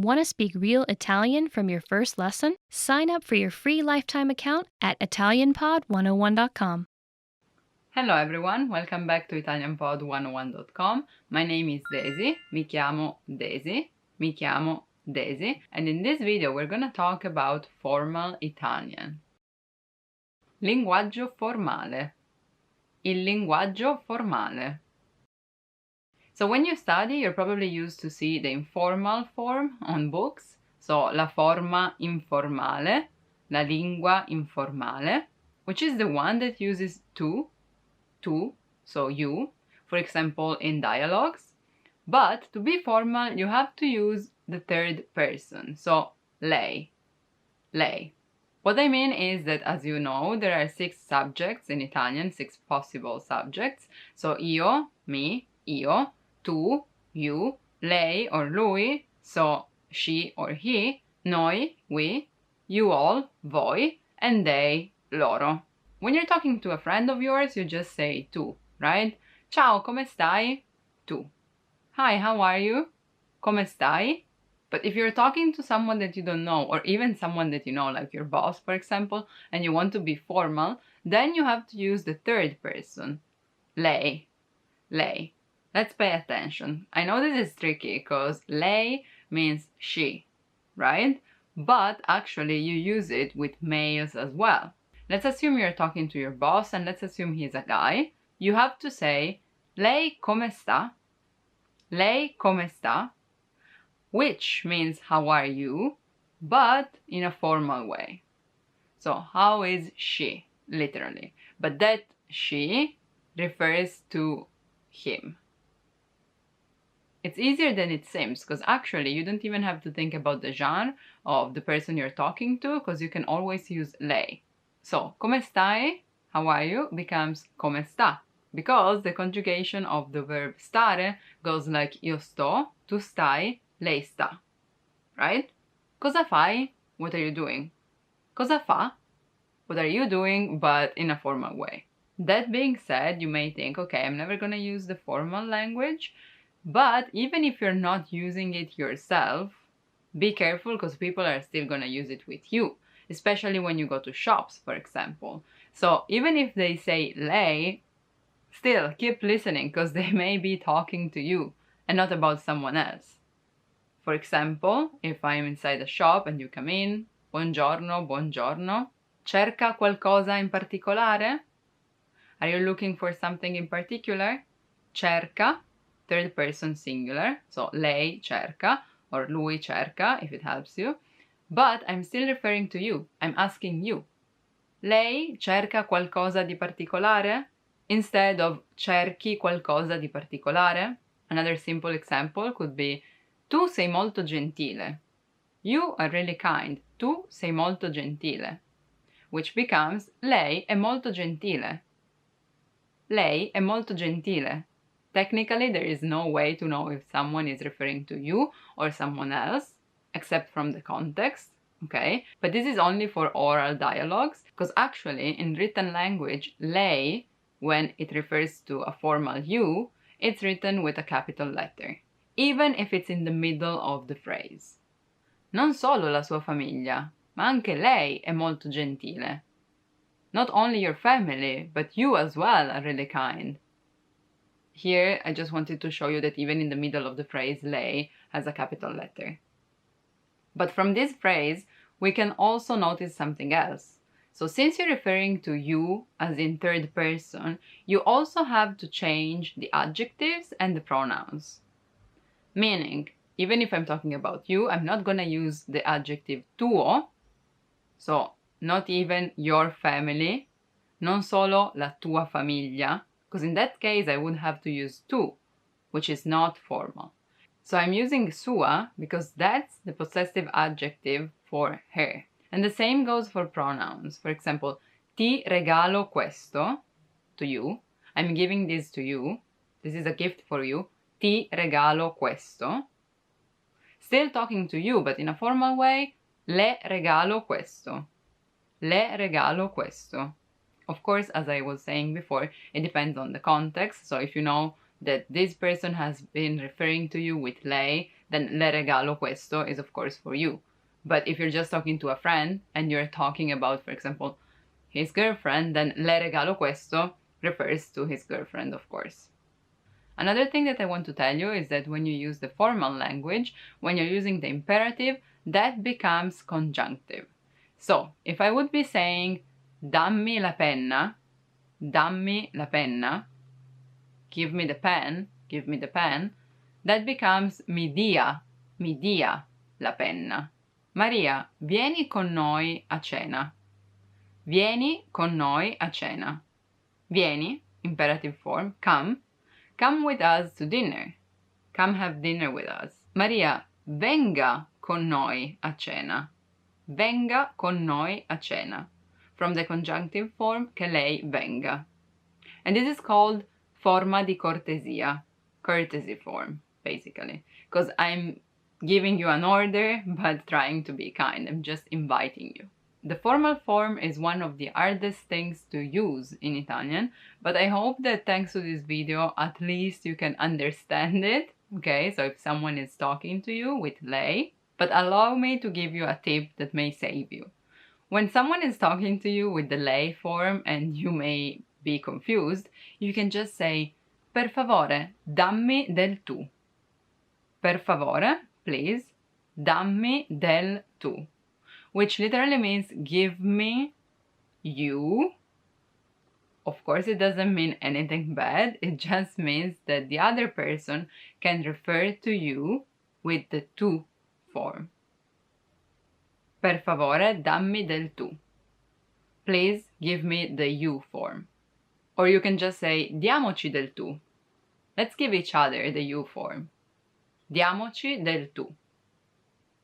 Want to speak real Italian from your first lesson? Sign up for your free lifetime account at ItalianPod101.com. Hello everyone, welcome back to ItalianPod101.com. My name is Daisy, mi chiamo Daisy, and in this video we're gonna talk about formal Italian. Linguaggio formale. Il linguaggio formale. So when you study, you're probably used to see the informal form on books, so la forma informale, la lingua informale, which is the one that uses tu, so you, for example, in dialogues. But to be formal, you have to use the third person, so lei. What I mean is that, as you know, there are 6 subjects in Italian, 6 possible subjects. So io, me, io, tu, you, lei or lui, so she or he, noi, we, you all, voi, and they, loro. When you're talking to a friend of yours, you just say tu, right? Ciao, come stai? Tu. Hi, how are you? Come stai? But if you're talking to someone that you don't know, or even someone that you know, like your boss, for example, and you want to be formal, then you have to use the third person, lei. Let's pay attention. I know this is tricky because lei means she, right? But actually you use it with males as well. Let's assume you're talking to your boss and let's assume he's a guy. You have to say, lei come sta? Lei come sta? Which means how are you, but in a formal way. So how is she, literally. But that she refers to him. It's easier than it seems, because actually you don't even have to think about the genre of the person you're talking to, because you can always use lei. So, come stai, how are you, becomes come sta, because the conjugation of the verb stare goes like io sto, tu stai, lei sta, right? Cosa fai? What are you doing? Cosa fa? What are you doing, but in a formal way. That being said, you may think, okay, I'm never gonna use the formal language, but even if you're not using it yourself, be careful because people are still gonna use it with you, especially when you go to shops, for example. So even if they say lei, still keep listening because they may be talking to you and not about someone else. For example, if I'm inside a shop and you come in, buongiorno, cerca qualcosa in particolare? Are you looking for something in particular? Cerca, third person singular, so lei cerca or lui cerca if it helps you, but I'm still referring to you. I'm asking you. Lei cerca qualcosa di particolare? Instead of cerchi qualcosa di particolare? Another simple example could be tu sei molto gentile. You are really kind. Tu sei molto gentile. Which becomes lei è molto gentile. Lei è molto gentile. Technically, there is no way to know if someone is referring to you or someone else, except from the context, okay? But this is only for oral dialogues, because actually, in written language, lei, when it refers to a formal you, it's written with a capital letter, even if it's in the middle of the phrase. Non solo la sua famiglia, ma anche lei è molto gentile. Not only your family, but you as well are really kind. Here, I just wanted to show you that even in the middle of the phrase, lei has a capital letter. But from this phrase, we can also notice something else. So since you're referring to you as in third person, you also have to change the adjectives and the pronouns. Meaning, even if I'm talking about you, I'm not gonna use the adjective tuo, so not even your family, non solo la tua famiglia, because in that case I would have to use tu, which is not formal. So I'm using sua because that's the possessive adjective for her. And the same goes for pronouns. For example, ti regalo questo, to you. I'm giving this to you. This is a gift for you. Ti regalo questo. Still talking to you, but in a formal way, le regalo questo. Le regalo questo. Of course, as I was saying before, it depends on the context. So if you know that this person has been referring to you with lei, then le regalo questo is of course for you. But if you're just talking to a friend and you're talking about, for example, his girlfriend, then le regalo questo refers to his girlfriend, of course. Another thing that I want to tell you is that when you use the formal language, when you're using the imperative, that becomes conjunctive. So, if I would be saying dammi la penna, give me the pen, that becomes mi dia la penna. Maria, vieni con noi a cena. Vieni con noi a cena. Vieni, imperative form, come with us to dinner. Come have dinner with us. Maria, venga con noi a cena. Venga con noi a cena. From the conjunctive form, che lei venga. And this is called forma di cortesia, courtesy form, basically. Because I'm giving you an order, but trying to be kind. I'm just inviting you. The formal form is one of the hardest things to use in Italian, but I hope that thanks to this video, at least you can understand it. Okay, so if someone is talking to you with lei, but allow me to give you a tip that may save you. When someone is talking to you with the lei form and you may be confused, you can just say, per favore, dammi del tu. Per favore, please, dammi del tu, which literally means give me you. Of course, it doesn't mean anything bad, it just means that the other person can refer to you with the tu form. Per favore, dammi del tu. Please give me the you form. Or you can just say diamoci del tu. Let's give each other the you form. Diamoci del tu.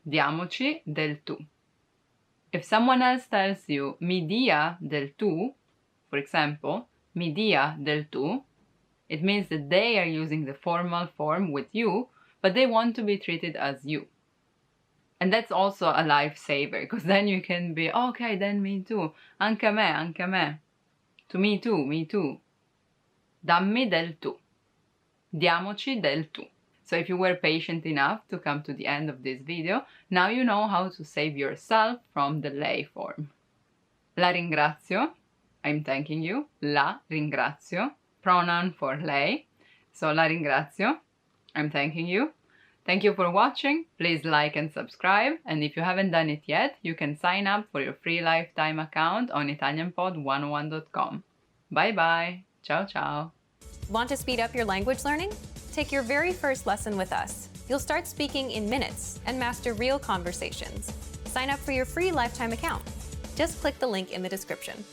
Diamoci del tu. If someone else tells you mi dia del tu, for example, mi dia del tu, it means that they are using the formal form with you, but they want to be treated as you. And that's also a lifesaver, because then you can be, okay, then me too. Anche a me. To me too. Dammi del tu. Diamoci del tu. So if you were patient enough to come to the end of this video, now you know how to save yourself from the lei form. La ringrazio, I'm thanking you. La ringrazio, pronoun for lei. So la ringrazio, I'm thanking you. Thank you for watching. Please like and subscribe. And if you haven't done it yet, you can sign up for your free lifetime account on ItalianPod101.com. Bye bye. Ciao, ciao. Want to speed up your language learning? Take your very first lesson with us. You'll start speaking in minutes and master real conversations. Sign up for your free lifetime account. Just click the link in the description.